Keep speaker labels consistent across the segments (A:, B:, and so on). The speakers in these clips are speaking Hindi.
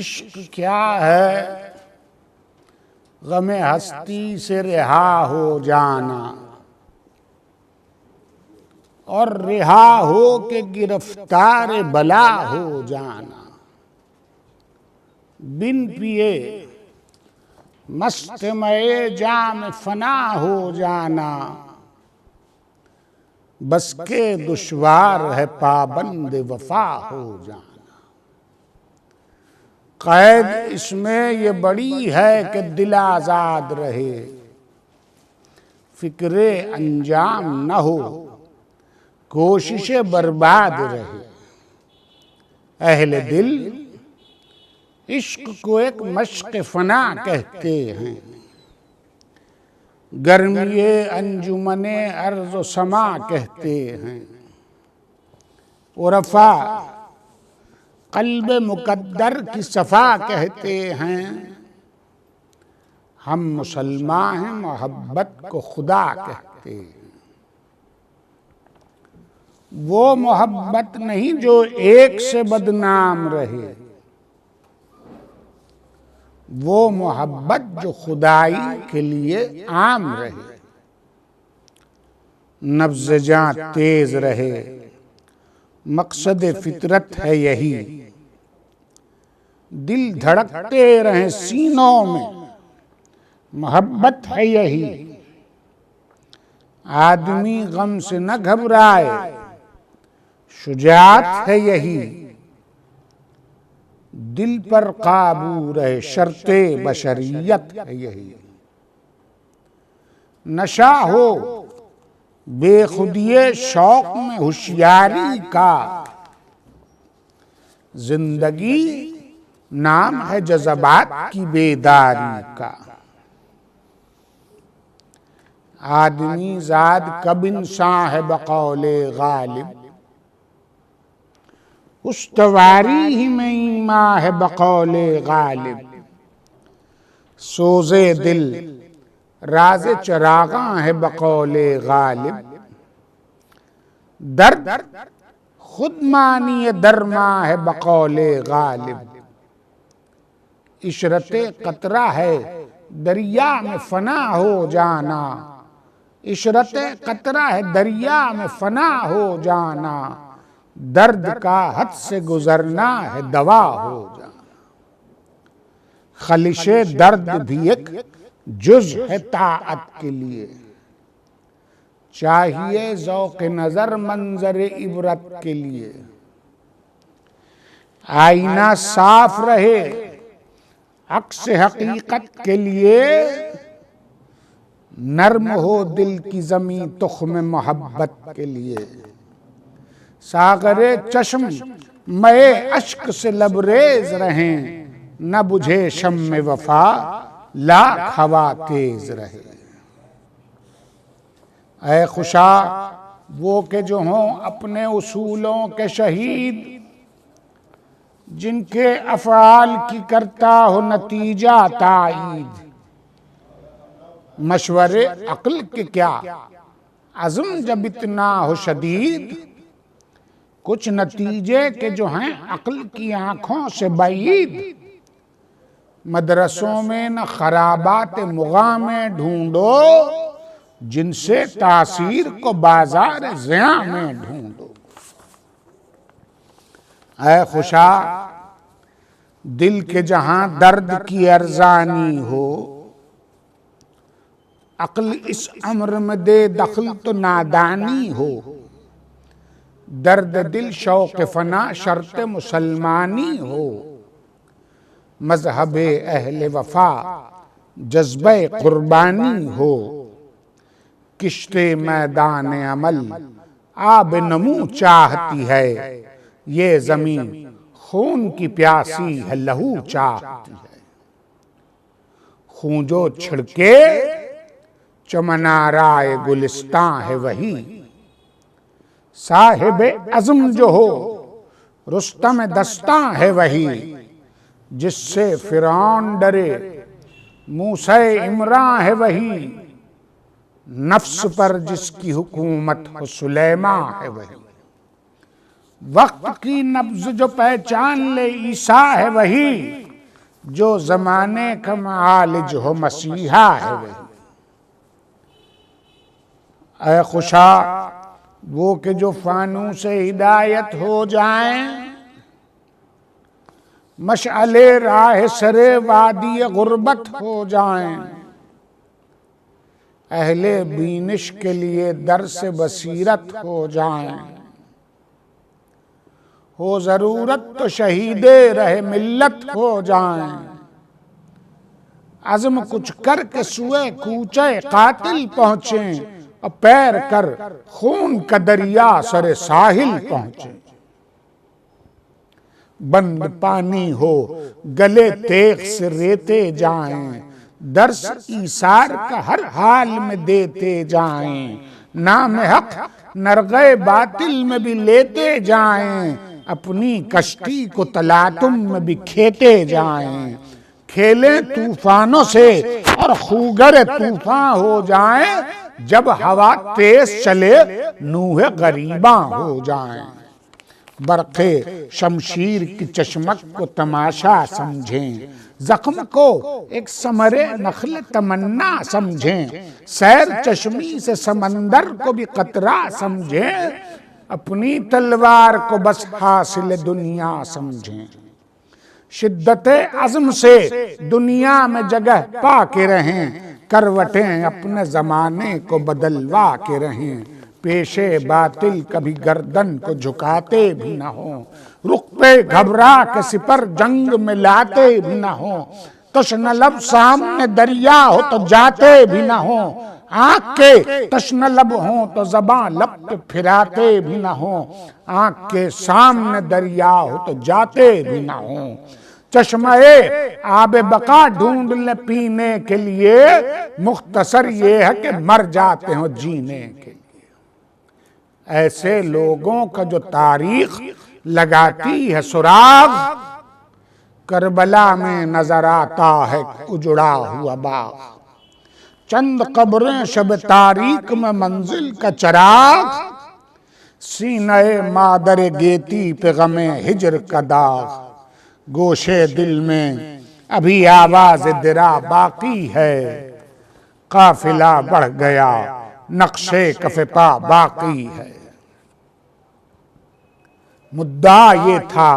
A: इश्क क्या है, गमे हस्ती से रिहा हो जाना, और रिहा हो के गिरफ्तार बला हो जाना। बिन पिए मस्त मए जाम फना हो जाना, बस के दुश्वार है पाबंद वफा हो जाना। कैद इसमें ये बड़ी है कि दिल आजाद रहे, फिक्रे अंजाम न हो कोशिशें बर्बाद रहे। अहले दिल इश्क को एक मश्क फना कहते हैं, गर्मिए अंजुमने अर्ज़ व समा कहते हैं। उरफा कल्ब मुकद्दर की सफ़ा कहते हैं, हम मुसलमान हैं मोहब्बत को खुदा कहते हैं। वो मोहब्बत नहीं जो एक से बदनाम रहे, वो मोहब्बत जो खुदाई के लिए आम रहे। नब्ज़ जां तेज रहे, मकसद फितरत है यही, दिल धड़कते रहे सीनों में, मोहब्बत है यही। आदमी गम से न घबराए, शुजाअत है यही, दिल पर काबू रहे शर्ते बशरियत है यही। नशा हो बेखुदिये शौक में होशियारी का, जिंदगी नाम है जज़बात की बेदारी का। आदमी ज़ाद कब इंसान है बकौले गालिब, उस्तवारी ही में ईमान है बकौले गालिब। सोज़े दिल राज़े चरागा है बकौले गालिब, दर्द खुद मानिए दरमा है बकौले गालिब। इशरते कतरा है दरिया में फना हो जाना, इशरते कतरा है दरिया में फना हो जाना। दर्द का हद से गुजरना है दवा हो जाना। खलिशे दर्द भी एक जुज है ताअत के लिए, चाहिए ज़ौक़ नज़र मंजर इबरत के लिए। आईना साफ रहे अक्स हकीकत के लिए, नर्म हो दिल की ज़मीं तुख्म मोहब्बत के लिए। सागरे चश्म मए अश्क से लबरेज रहें, न बुझे शम्मे वफा लाख हवा तेज रहे। ऐ खुशा वो के जो हों अपने उसूलों के शहीद, जिनके अफ़आल की करता हो नतीजा ताईद। मशवरे अक्ल के क्या अज़्म जब इतना हो शदीद, कुछ नतीजे के जो हैं अक्ल की आंखों से बाईद। मदरसों में न खराबात मुगामें ढूंढो, जिनसे तासीर को बाजार ज़िया में ढूंढो। ऐ खुशा दिल के जहां दर्द की अर्जानी हो, अक्ल इस अम्र में दे दखल तो नादानी हो। दर्द दिल शौक़ फना शर्त मुसलमानी हो, मज़हब अहले वफा जज्बे कुर्बानी हो। किश्ते मैदान अमल आब नमू चाहती है, ये ज़मीन खून की प्यासी है लहू चाहती है। खून जो छिड़के चमनाराए गुलिस्तां है वही, साहिबे अज़्म जो हो रुस्तम दस्तां है वही। जिससे फिरौन डरे मूसा इमरान है वही, नफ्स पर जिसकी हुकूमत हो सुलेमा है वही। वक्त की नब्ज़ जो पहचान ले ईसा है वही, जो जमाने का मालिज हो मसीहा है वही। ऐ खुशा वो कि जो फानू से हिदायत हो जाएं, मशअले राह सरे वादी गुर्बत हो जाएं, अहले बीनिश के लिए दर्स बसीरत हो जाएं, हो जरूरत तो शहीदे रहे मिल्लत हो जाएं, अज़्म कुछ कर के सुए कूचे कातिल पहुंचे और पैर कर खून का दरिया सरे साहिल पहुंचे। बंद पानी हो गले तेग से रेते जाएं, दर्स ईसार का हर हाल में देते जाएं, नाम हक नरगे बातिल में भी लेते जाएं, अपनी कश्ती को तलातुम में भी खेते जाएं, खेले तूफानों से और खूगर तूफान हो जाएं, जब हवा तेज चले नूहे गरीबा हो जाएं, बरक़े शमशीर की चश्मक को तमाशा समझें, जख्म को एक समरे नखल तमन्ना समझें, सैर चश्मी से समंदर को भी कतरा समझें, अपनी तलवार को बस हासिल दुनिया समझें, शिद्दत अज़्म से दुनिया में जगह पा के रहें, करवटें अपने जमाने को बदलवा के रहें, पेशे बातिल कभी गर्दन को झुकाते भी न हो, रुख पे घबरा के सिपर जंग में लाते भी न हो, तश्न लब सामने दरिया हो तो जाते भी न हो, आँख के तश्न लब हो तो ज़बां लब पे फिराते भी न हो, आँख के सामने दरिया हो तो जाते भी न हो, चश्मे आबे बका ढूंढ ले पीने के लिए, मुख्तसर ये है कि मर जाते हो जीने के लिए। ऐसे लोगों का जो तारीख लगाती है सुराग, करबला में नजर आता है उजड़ा हुआ बाग, चंद कब्रें शब तारीख में मंजिल का चराग, सीने मादर गेती पे गमे हिजर का दाग, गोशे दिल में अभी आवाज दिरा बाकी है, काफिला बढ़ गया नक्शे कफेपा बाकी है। मुद्दा ये था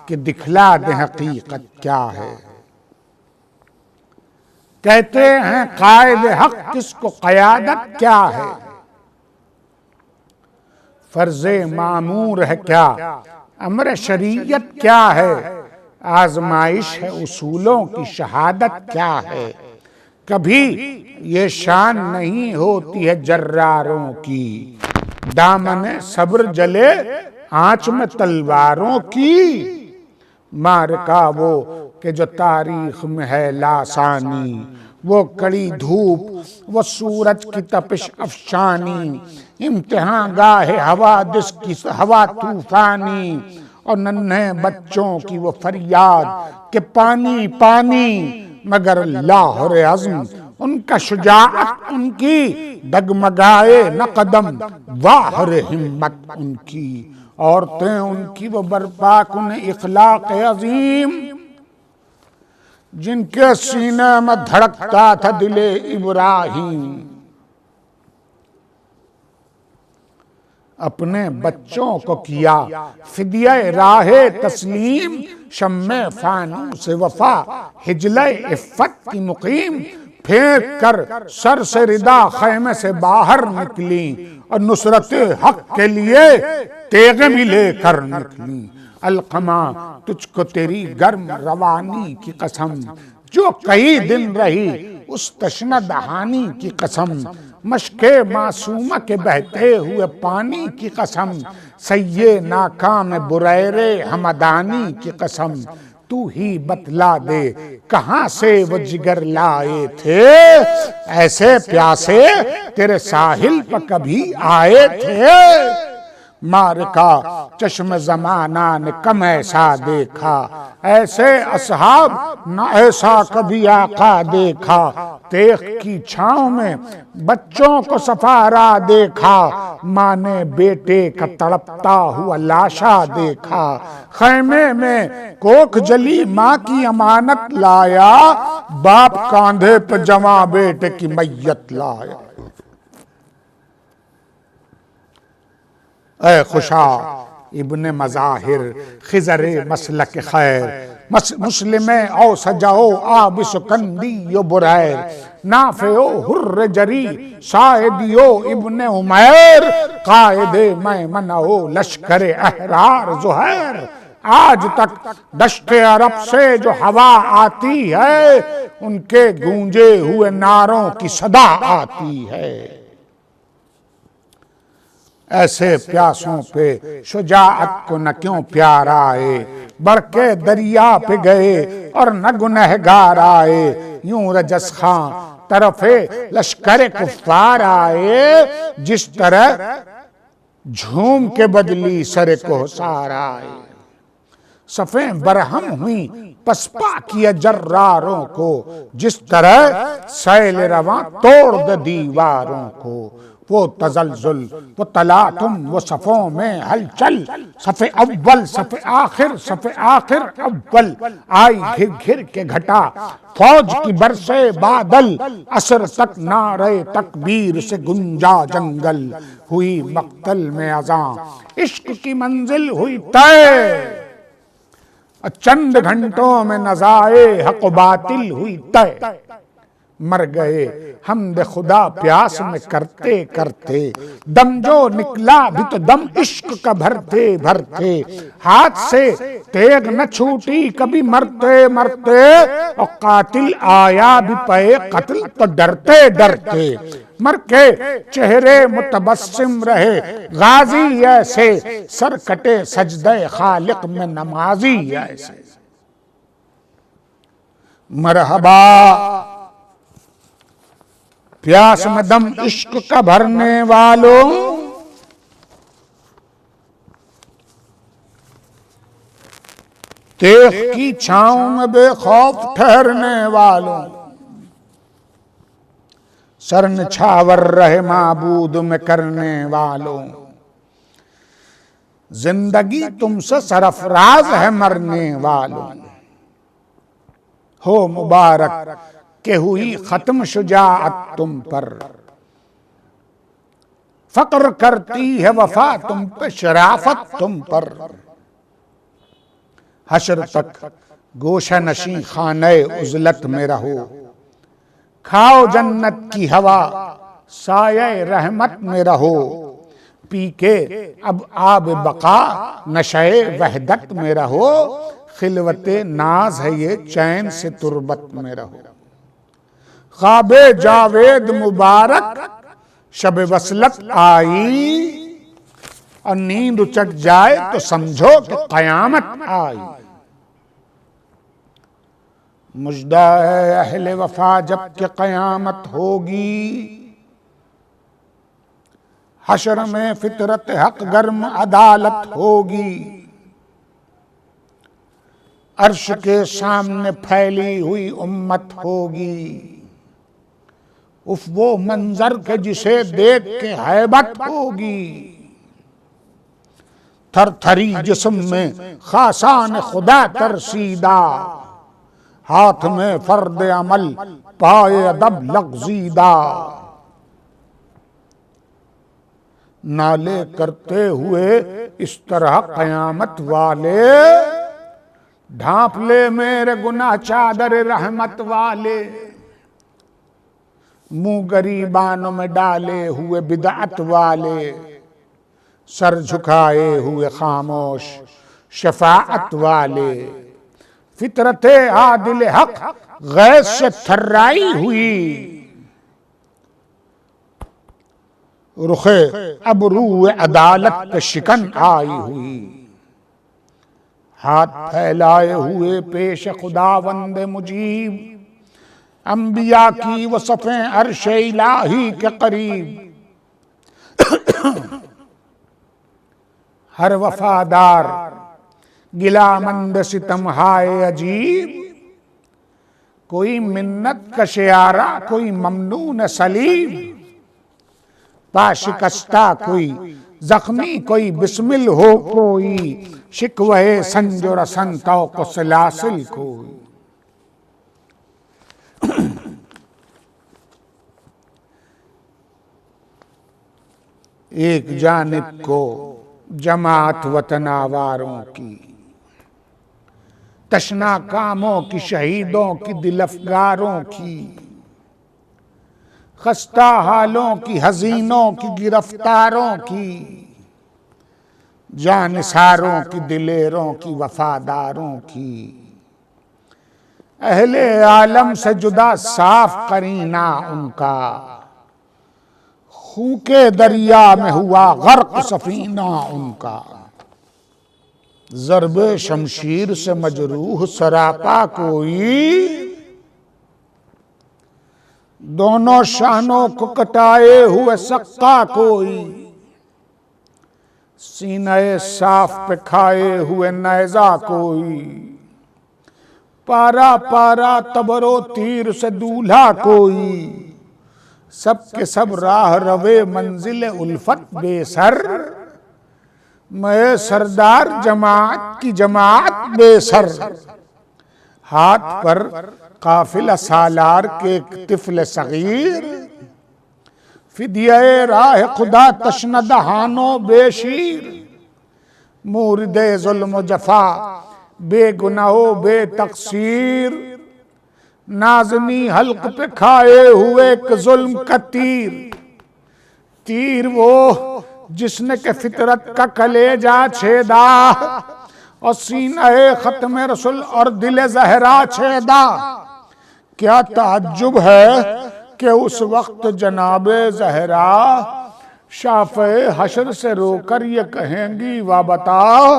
A: कि दिखला दे हकीकत क्या है, कहते हैं कायद हक किसको क़यादत क्या है, फर्ज़े मामूर है क्या अमर शरीयत क्या है, आजमाइश है उसूलों की शहादत क्या है, कभी ये शान नहीं होती है जर्रारों की, दामन सब्र जले आंच में तलवारों की, मार का वो कि जो तारीख में है लासानी, वो कड़ी धूप वो सूरज की तपिश अफशानी, इम्तिहान गाहे हवादिस की हवा तूफानी, और नन्हे बच्चों की वो फरियाद कि पानी पानी, मगर लाहौर अज़्म उनका शुजाअत उनकी, डगमगाए न कदम वाहर हिम्मत उनकी, औरतें उनकी वो बर्पा कुन इखलाक अजीम, जिनके सीने में धड़कता था दिले इब्राहिम, अपने बच्चों को किया फिदिया राहे तस्लीम, शम्मे फानू से वफा हिजले इफ़्फ़त की मुकीम, फेंक कर सर से रिदा खैमे से बाहर निकली, और नुसरत हक के लिए तेगे भी लेकर निकली, अलकमा तुझको तेरी गर्म रवानी की कसम, जो कई दिन रही उस तश्न दहानी की कसम, मशके मासूमा के बहते हुए पानी की कसम, सయ్ये नाकाम बुरैरे हमदानी की कसम, तू ही बतला दे कहां से वो जिगर लाए थे, ऐसे प्यासे तेरे साहिल पर कभी आए थे, मार का चश्म जमाना ने कम ऐसा देखा, ऐसे असहाब न ऐसा कभी आका देखा। तेख की छांव में बच्चों को सफारा देखा, माँ ने बेटे का तड़पता हुआ लाशा देखा। खैमे में कोख जली माँ की अमानत लाया, बाप कांधे पे जमा बेटे की मैयत लाया। ऐ खुशा इब्ने मज़ाहिर खिजरे मसलक खैर, मुस्लिम औ सजाओ आबिस कंदी यो बुरैर, नाफिओ हुर्र जरी साइदियो इब्ने उमैर, कायदे मैमनओ लश्कर अहरार ज़ुहैर। आज तक दश्ते अरब से जो हवा आती है, उनके गूंजे हुए नारों की सदा आती है। ऐसे प्यासों पे शुजाअत को न क्यों प्यार आए, बढ़ के दरिया पे गए और न गुनहगार आए। यूं रजस खां तरफे लश्कर कुफ्फार आए, जिस तरह झूम के बदली सरे कोहसार आए। सफ़े बरहम हुई पसपा किया जर्रारों को, जिस तरह सैल रवां तोड़ दे दीवारों को। वो तजलजुल वो तलातुम वो सफ़ों में हलचल, सफ़े अव्वल सफ़े आखिर अव्वल। आई घिर घिर के घटा फौज की बरसे बादल, असर तक नारे तकबीर से गुंजा जंगल। हुई मक्तल में अज़ां इश्क की मंजिल हुई तय, चंद घंटों में नज़ाए हक बातिल हुई तय। मर गए हमद खुदा प्यास में करते करते, दम जो निकला भी तो दम इश्क का भरते भरते। हाथ से तेग न छूटी कभी मरते मरते, और कातिल आया भी पे कत्ल तो डरते डरते। मर के चेहरे मुतबस्सिम रहे गाजी ऐसे, सर कटे सजदे खालिक में नमाजी ऐसे। मरहबा प्यास में दम इश्क का भरने वालों, तेख की छांव में बेखौफ ठहरने वालों। सर निछावर रहे माबूद में करने वालों, जिंदगी तुमसे सरफराज है मरने वालों। हो मुबारक के हुई खत्म शुजाअत तुम पर, फक्र करती है वफा तुम पे शराफत तुम पर। हश्र तक गोशा नशी खाने उजलत में रहो, खाओ जन्नत की हवा साये रहमत में रहो। पी के अब आब बका नशे वहदत में रहो, खिलवते नाज है ये चैन से तुरबत में रहो। ख्वाबे जावेद मुबारक शब वसलत आई, और नींद उचट जाए तो समझो कि कयामत आई। मुजदा है अहले वफा जब कि कयामत होगी, हशर में फितरत हक गर्म अदालत होगी। अर्श के सामने फैली हुई उम्मत होगी, उफ वो मंजर के जिसे देख के हैबत होगी। थरथरी जिस्म में खासान खुदा तरसीदा, हाथ में फर्द अमल पाए अदब लग़ज़ीदा। नाले करते हुए इस तरह कयामत वाले, ढांप ले मेरे गुनाह चादर रहमत वाले। मुंह गरीबानों में डाले हुए बिदअत वाले, सर झुकाए हुए खामोश शफाअत वाले। फितरते आदिल हक गैस से थर्राई हुई, रुखे अब रूह अदालत पे शिकन आई हुई। हाथ फैलाए हुए पेश खुदावंद मुजीब, अंबिया की वो सफ़े अर्श इलाही के करीब। हर वफादार गिलामंद सितम हाय अजीब, कोई मिन्नत कशियारा कोई ममनून सलीम, पाशिकस्ता कोई जख्मी कोई बिस्मिल हो, कोई शिकवे संजो रसन तौक़ सलासिल कोई। एक जानिब को जमात वतनावारों की, तशना कामों की, शहीदों की, दिलफगारों की, खस्ता हालों की, हजीनों की, गिरफ्तारों की, जानिसारों की, दिलेरों की, वफादारों की, अहले आलम से जुदा साफ करीना उनका, खूं के दरिया में हुआ गर्क सफीना उनका, ज़र्बे शमशीर से मजरूह सरापा कोई, दोनों शानों को कटाए हुए सक्का कोई, सीने साफ पे खाए हुए नैजा कोई, पारा पारा तबरो तीर से दूल्हा कोई, सब के सब राह रवे मंजिल उल्फत बेसर, मैं सरदार जमात की जमात बेसर, हाथ पर काफिला सालार के एक तिफल सगीर, फिदिये राह खुदा तशनद हानो बेशीर, मुर्दे जुल्म जफा बेगुनाहो बेतकसीर, नाज़नी हल्क पे खाए हुए एक जुल्म का तीर, तीर वो जिसने के फितरत का कलेजा छेदा, और सीना खत्म रसूल और दिल ज़हरा छेदा। क्या ताज्जुब है कि उस वक्त जनाबे ज़हरा शाफ़े हशर से रोकर ये कहेंगी, वा बताओ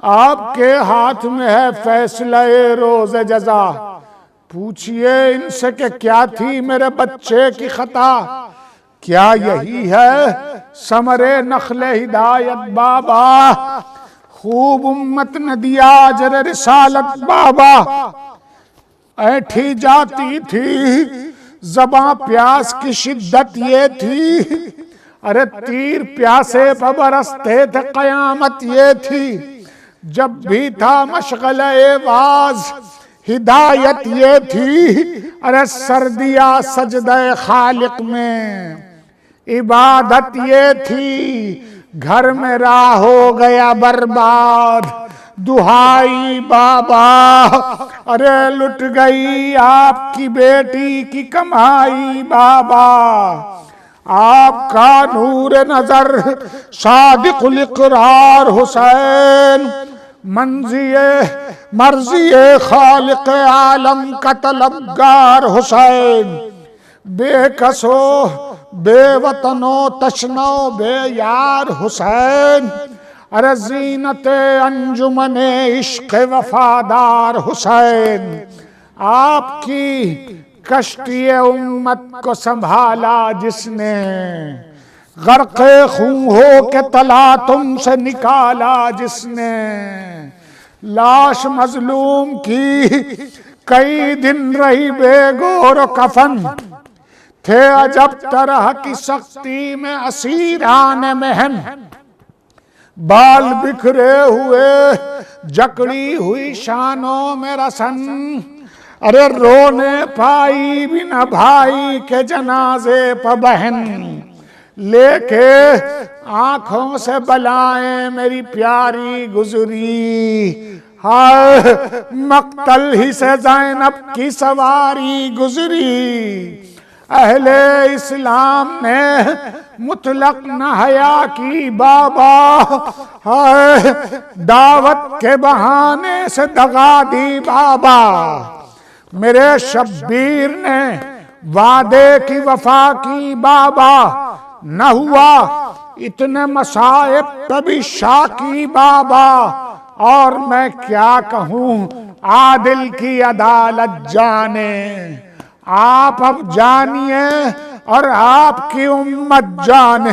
A: आपके हाथ में है फैसला रोज़ जज़ा, पूछिए इनसे कि क्या थी मेरे बच्चे की खता, क्या यही है समरे नखले हिदायत बाबा, खूब उम्मत ने दिया अजर रिसालत बाबा, ऐठी जाती थी ज़बां प्यास की शिद्दत ये थी, अरे तीर प्यासे पर बरसते थे क़यामत ये थी, जब भी था मशग़ले वाज हिदायत ये थी, अरे सर्दिया सजदे खालिक में इबादत ये थी, घर में राह हो गया बर्बाद दुहाई बाबा, अरे लुट गई आपकी बेटी की कमाई बाबा, आपका नूर नजर सादिकुल इकरार हुसैन, मर्जिए खालिक आलम का तलबगार हुसैन, बेकसो बेवतनो तशनो बेयार हुसैन, अरे ज़ीनते अंजुमने इश्क वफादार हुसैन, आपकी कश्ती उम्मत को संभाला जिसने, गर्क़े खून हो के तला तुमसे निकाला जिसने, लाश मजलूम की कई दिन रही बेगोर कफन, थे अजब तरह की सख्ती में असीरान महन, बाल बिखरे हुए जकड़ी हुई शानों में रसन, अरे रोने पाई बिना भाई के जनाजे पर बहन, लेके आंखों से बलाएं मेरी प्यारी गुजरी, हाय मक्तल ही से ज़ैनब की सवारी गुजरी, अहले इस्लाम ने मुतलक न हया की बाबा, हाय दावत के बहाने से दगा दी बाबा, मेरे शब्बीर ने वादे की वफा की बाबा, न हुआ इतने मसाइब तभी शाकी बाबा, और मैं क्या कहूँ आदिल की अदालत जाने, आप अब जानिए और आपकी उम्मत जाने।